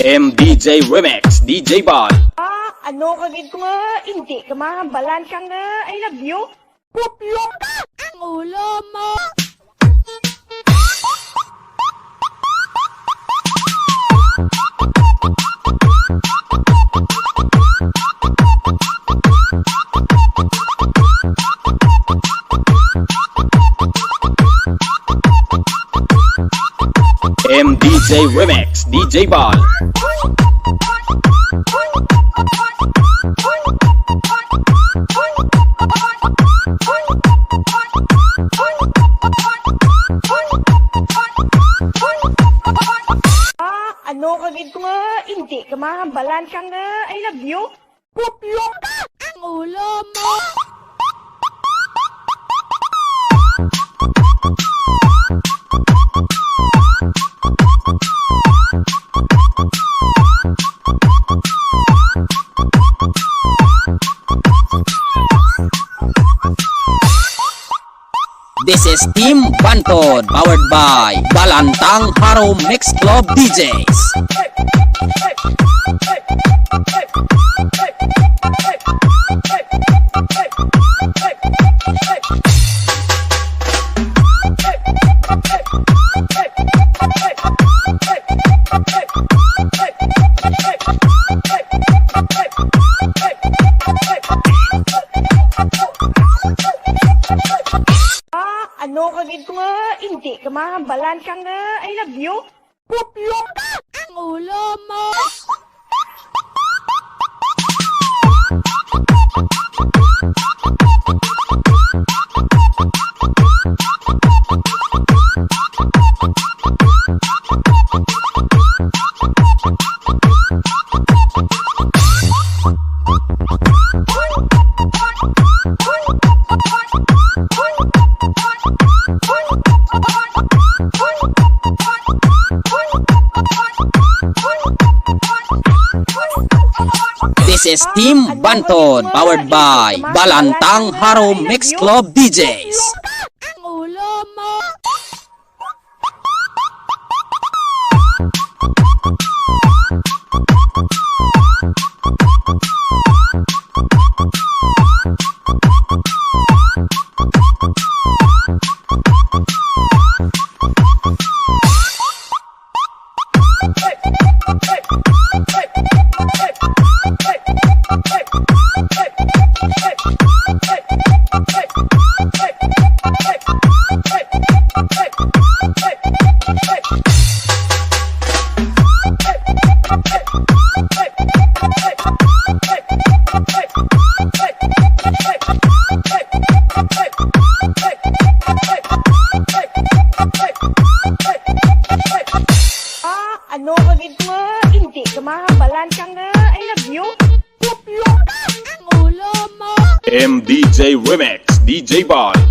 MDJ Remix, DJ Ball. Ano ka gid nga? Hindi ka mahambalan ka nga. I love you. Pupyo ka! Ang ulo mo! MDJ Remix, DJ Ball. Ano ka gid nga? Hindi ka mahambalan ka nga. I love you. Pupyo ka! Ang ulo mo! This is Team Bantod, powered by Balantang Haro Mix Club DJs. Ano ka gid nga? Hindi ka mahambalan ka nga. I love you. Pupyo ka! Ang ulo mo! This is Team Bantod, powered by Balantang Haro Mix Club DJs. Ang ulo mo! Ano ka gid nga? Hindi ka mahambalan ka nga. I love you. Pupyo ka! Ang ulo mo! MDJ Remix, DJ Ball.